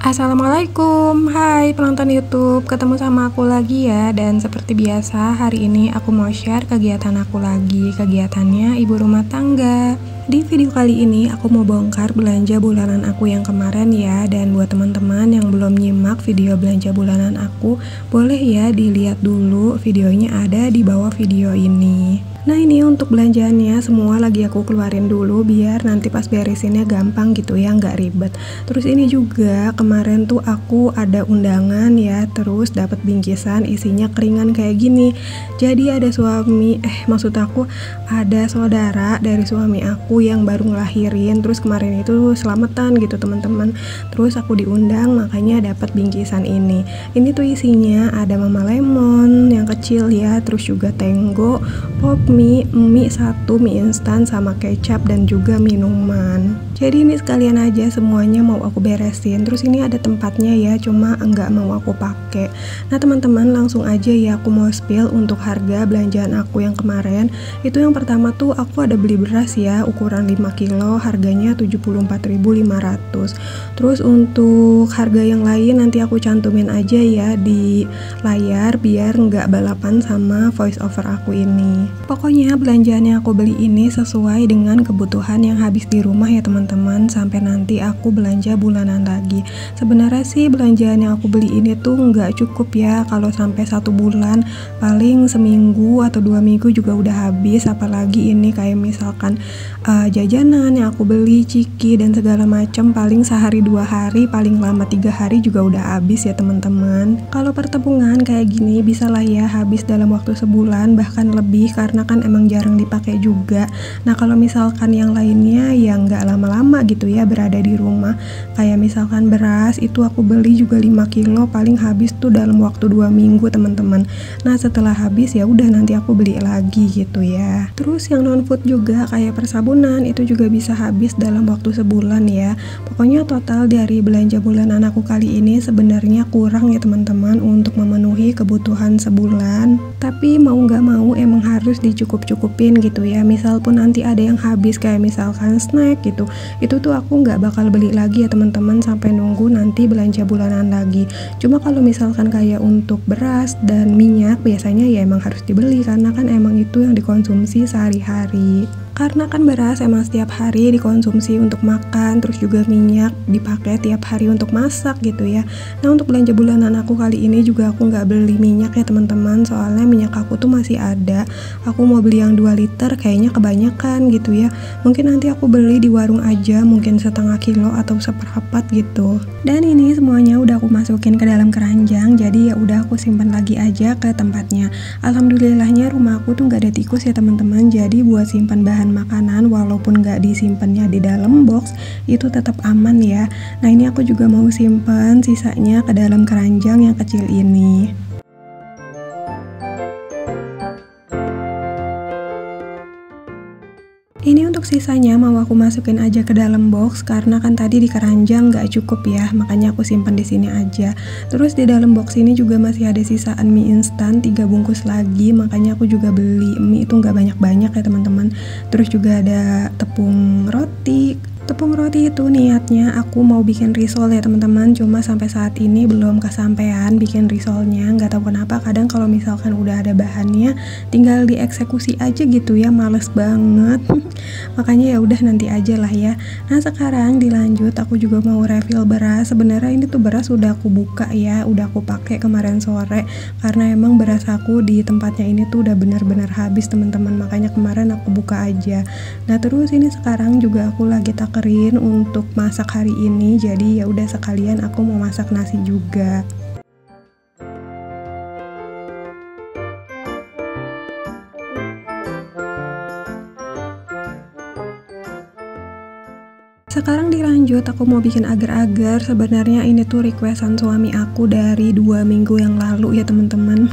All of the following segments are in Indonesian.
Assalamualaikum, hai penonton YouTube, ketemu sama aku lagi ya. Dan seperti biasa, hari ini aku mau share kegiatan aku lagi. Kegiatannya ibu rumah tangga. Di video kali ini aku mau bongkar belanja bulanan aku yang kemarin ya. Dan buat teman-teman yang belum nyimak video belanja bulanan aku, boleh ya dilihat dulu, videonya ada di bawah video ini. Nah, ini untuk belanjaannya semua lagi aku keluarin dulu biar nanti pas beresinnya gampang gitu ya, nggak ribet. Terus ini juga kemarin tuh aku ada undangan ya, terus dapat bingkisan isinya keringan kayak gini. Jadi ada maksud aku ada saudara dari suami aku yang baru ngelahirin, terus kemarin itu selamatan gitu teman-teman. Terus aku diundang, makanya dapat bingkisan ini. Ini tuh isinya ada mama lemon yang kecil ya, terus juga tenggo, pop mie satu, mie instan sama kecap dan juga minuman. Jadi ini sekalian aja semuanya mau aku beresin. Terus ini ada tempatnya ya, cuma enggak mau aku pakai. Nah teman-teman, langsung aja ya aku mau spill untuk harga belanjaan aku yang kemarin. Itu yang pertama tuh aku ada beli beras ya, ukuran 5 kilo, harganya 74.500. Terus untuk harga yang lain nanti aku cantumin aja ya di layar biar nggak balapan sama voice over aku ini. Pokoknya belanjaan yang aku beli ini sesuai dengan kebutuhan yang habis di rumah ya teman-teman, sampai nanti aku belanja bulanan lagi. Sebenarnya sih belanjaan yang aku beli ini tuh nggak cukup ya, kalau sampai 1 bulan, paling seminggu atau 2 minggu juga udah habis. Apalagi ini kayak misalkan jajanan yang aku beli, ciki dan segala macam, paling sehari 2 hari, paling lama 3 hari juga udah habis ya teman-teman. Kalau pertemuan kayak gini bisa lah ya habis dalam waktu sebulan bahkan lebih, karena kan emang jarang dipakai juga. Nah kalau misalkan yang lainnya yang nggak lama-lama gitu ya berada di rumah, kayak misalkan beras itu aku beli juga 5 kilo, paling habis tuh dalam waktu 2 minggu teman-teman. Nah setelah habis ya udah nanti aku beli lagi gitu ya. Terus yang non food juga kayak persabunan itu juga bisa habis dalam waktu sebulan ya. Pokoknya total dari belanja bulanan aku kali ini sebenarnya kurang ya teman-teman untuk memenuhi kebutuhan sebulan. Tapi mau nggak mau emang harus dicukup-cukupin gitu ya. Misal pun nanti ada yang habis kayak misalkan snack gitu, itu tuh aku nggak bakal beli lagi ya teman-teman sampai nunggu nanti belanja bulanan lagi. Cuma kalau misalkan kayak untuk beras dan minyak biasanya ya emang harus dibeli karena kan emang itu yang dikonsumsi sehari-hari. Karena kan beras emang setiap hari dikonsumsi untuk makan, terus juga minyak dipakai tiap hari untuk masak gitu ya. Nah untuk belanja bulanan aku kali ini juga aku nggak beli minyak ya teman-teman, soalnya minyak aku tuh masih ada. Aku mau beli yang 2 liter kayaknya kebanyakan gitu ya. Mungkin nanti aku beli di warung aja, mungkin setengah kilo atau seperempat gitu. Dan ini semuanya udah aku masukin ke dalam keranjang, jadi ya udah aku simpan lagi aja ke tempatnya. Alhamdulillahnya rumah aku tuh nggak ada tikus ya teman-teman, jadi buat simpan bahan makanan walaupun nggak disimpannya di dalam box itu tetap aman ya. Nah ini aku juga mau simpan sisanya ke dalam keranjang yang kecil ini. Ini untuk sisanya mau aku masukin aja ke dalam box karena kan tadi di keranjang nggak cukup ya, makanya aku simpan di sini aja. Terus di dalam box ini juga masih ada sisaan mie instan 3 bungkus lagi, makanya aku juga beli mie itu nggak banyak-banyak ya teman-teman. Terus juga ada tepung roti. Tepung roti itu niatnya aku mau bikin risol ya teman-teman, cuma sampai saat ini belum kesampaian bikin risolnya. Nggak tahu kenapa kadang kalau misalkan udah ada bahannya tinggal dieksekusi aja gitu ya, males banget. Makanya ya udah nanti aja lah ya. Nah sekarang dilanjut, aku juga mau refill beras. Sebenarnya ini tuh beras udah aku buka ya, udah aku pakai kemarin sore karena emang beras aku di tempatnya ini tuh udah benar-benar habis teman-teman, makanya kemarin aku buka aja. Nah terus ini sekarang juga aku lagi takerin untuk masak hari ini, jadi ya udah sekalian aku mau masak nasi juga. Sekarang dilanjut, aku mau bikin agar-agar. Sebenarnya ini tuh requestan suami aku dari 2 minggu yang lalu ya teman-teman.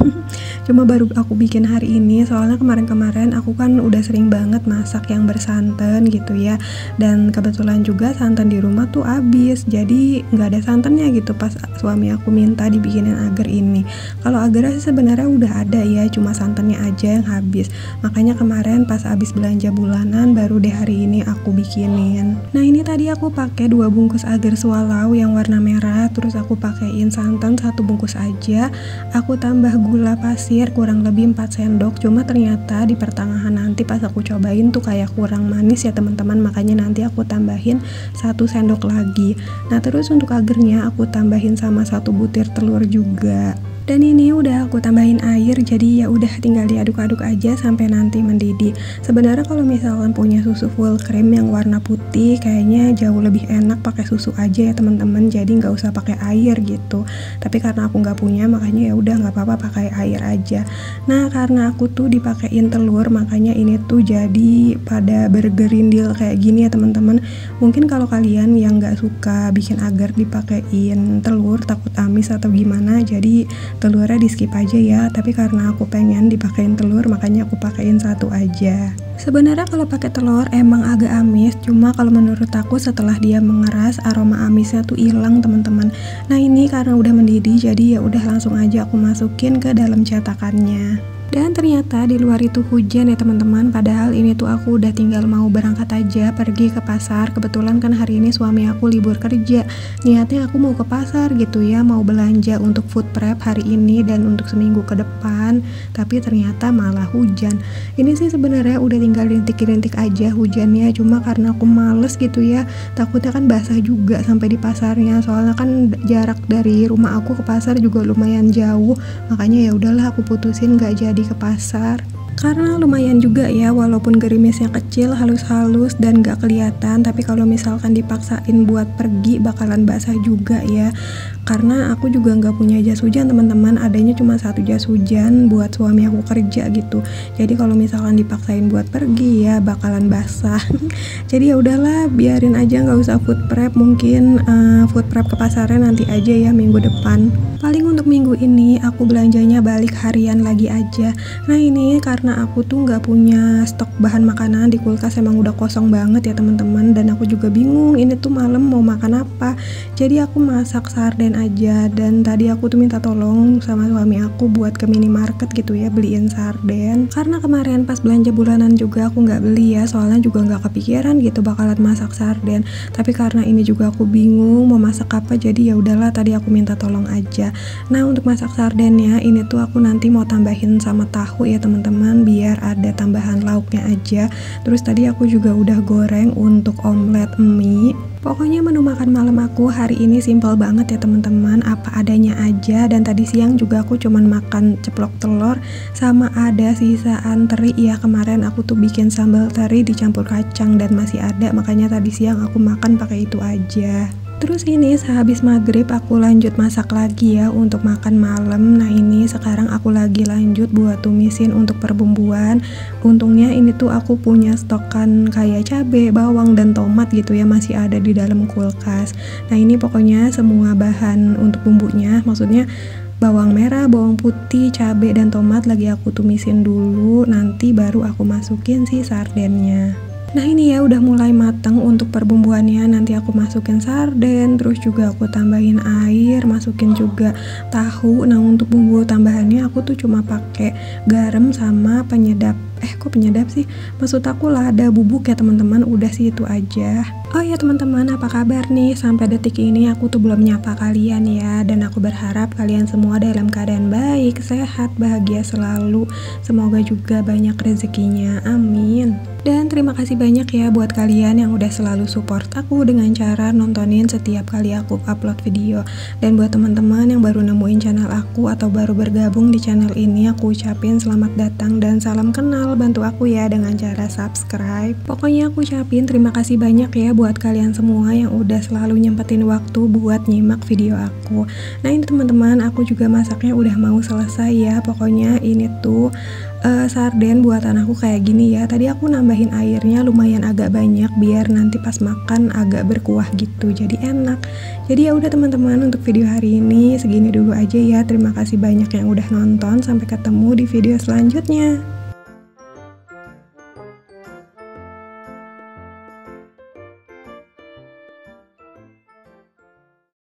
Cuma baru aku bikin hari ini, soalnya kemarin-kemarin aku kan udah sering banget masak yang bersantan gitu ya. Dan kebetulan juga santan di rumah tuh habis, jadi nggak ada santannya gitu pas suami aku minta dibikinin agar ini. Kalau agar sih sebenarnya udah ada ya, cuma santannya aja yang habis. Makanya kemarin pas habis belanja bulanan baru deh hari ini aku bikinin. Nah ini tadi tadi aku pakai 2 bungkus agar swallow yang warna merah, terus aku pakein santan 1 bungkus aja. Aku tambah gula pasir kurang lebih 4 sendok. Cuma ternyata di pertengahan nanti pas aku cobain tuh kayak kurang manis ya teman-teman, makanya nanti aku tambahin 1 sendok lagi. Nah, terus untuk agarnya aku tambahin sama 1 butir telur juga. Dan ini udah aku tambahin air, jadi ya udah tinggal diaduk-aduk aja sampai nanti mendidih. Sebenarnya kalau misalkan punya susu full cream yang warna putih, kayaknya jauh lebih enak pakai susu aja ya teman-teman. Jadi nggak usah pakai air gitu. Tapi karena aku nggak punya, makanya ya udah nggak apa-apa pakai air aja. Nah, karena aku tuh dipakein telur, makanya ini tuh jadi pada bergerindil kayak gini ya teman-teman. Mungkin kalau kalian yang nggak suka bikin agar dipakein telur, takut amis atau gimana, jadi telurnya di skip aja ya. Tapi karena aku pengen dipakein telur, makanya aku pakein 1 aja. Sebenarnya kalau pakai telur emang agak amis, cuma kalau menurut aku setelah dia mengeras aroma amisnya tuh hilang teman-teman. Nah, ini karena udah mendidih, jadi ya udah langsung aja aku masukin ke dalam cetakannya. Dan ternyata di luar itu hujan ya teman-teman, padahal ini tuh aku udah tinggal mau berangkat aja pergi ke pasar. Kebetulan kan hari ini suami aku libur kerja, niatnya aku mau ke pasar gitu ya, mau belanja untuk food prep hari ini dan untuk seminggu ke depan, tapi ternyata malah hujan. Ini sih sebenarnya udah tinggal rintik-rintik aja hujannya, cuma karena aku males gitu ya, takutnya kan basah juga sampai di pasarnya, soalnya kan jarak dari rumah aku ke pasar juga lumayan jauh, makanya ya udahlah aku putusin gak jadi ke pasar. Karena lumayan juga ya, walaupun gerimisnya kecil, halus-halus dan gak kelihatan, tapi kalau misalkan dipaksain buat pergi bakalan basah juga ya. Karena aku juga nggak punya jas hujan teman-teman, adanya cuma 1 jas hujan buat suami aku kerja gitu. Jadi kalau misalkan dipaksain buat pergi ya bakalan basah. Jadi ya udahlah, biarin aja, nggak usah food prep. Mungkin food prep ke pasarnya nanti aja ya minggu depan. Paling untuk minggu ini aku belanjanya balik harian lagi aja. Nah, ini karena aku tuh nggak punya stok bahan makanan di kulkas, emang udah kosong banget ya teman-teman, dan aku juga bingung ini tuh malam mau makan apa. Jadi aku masak sarden aja, dan tadi aku tuh minta tolong sama suami aku buat ke minimarket gitu ya beliin sarden, karena kemarin pas belanja bulanan juga aku nggak beli ya, soalnya juga nggak kepikiran gitu bakalan masak sarden. Tapi karena ini juga aku bingung mau masak apa, jadi ya udahlah tadi aku minta tolong aja. Nah, untuk masak sardennya ini tuh aku nanti mau tambahin sama tahu ya teman-teman, biar ada tambahan lauknya aja. Terus tadi aku juga udah goreng untuk omelet mie. Pokoknya menu makan malam aku hari ini simpel banget ya teman-teman, apa adanya aja. Dan tadi siang juga aku cuman makan ceplok telur sama ada sisaan teri ya, kemarin aku tuh bikin sambal teri dicampur kacang dan masih ada, makanya tadi siang aku makan pakai itu aja. Terus ini sehabis maghrib aku lanjut masak lagi ya untuk makan malam. Nah, ini sekarang aku lagi lanjut buat tumisin untuk perbumbuan. Untungnya ini tuh aku punya stokan kayak cabai, bawang, dan tomat gitu ya, masih ada di dalam kulkas. Nah, ini pokoknya semua bahan untuk bumbunya, maksudnya bawang merah, bawang putih, cabai, dan tomat lagi aku tumisin dulu, nanti baru aku masukin si sardennya. Nah, ini ya udah mulai matang untuk perbumbuannya. Nanti aku masukin sarden, terus juga aku tambahin air, masukin juga tahu. Nah, untuk bumbu tambahannya aku tuh cuma pakai garam sama penyedap. Kok penyedap sih? Maksud aku lada bubuk ya teman-teman, udah sih itu aja. Oh ya teman-teman, apa kabar nih? Sampai detik ini aku tuh belum nyapa kalian ya, dan aku berharap kalian semua dalam keadaan baik, sehat, bahagia selalu. Semoga juga banyak rezekinya, amin. Dan terima kasih banyak ya buat kalian yang udah selalu support aku dengan cara nontonin setiap kali aku upload video. Dan buat teman-teman yang baru nemuin channel aku atau baru bergabung di channel ini, aku ucapin selamat datang dan salam kenal. Bantu aku ya dengan cara subscribe. Pokoknya aku ucapin terima kasih banyak ya buat kalian semua yang udah selalu nyempetin waktu buat nyimak video aku. Nah, ini teman-teman, aku juga masaknya udah mau selesai ya. Pokoknya ini tuh sarden buatan aku kayak gini ya. Tadi aku nambahin airnya lumayan agak banyak biar nanti pas makan agak berkuah gitu, jadi enak. Jadi ya udah teman-teman, untuk video hari ini segini dulu aja ya. Terima kasih banyak yang udah nonton. Sampai ketemu di video selanjutnya.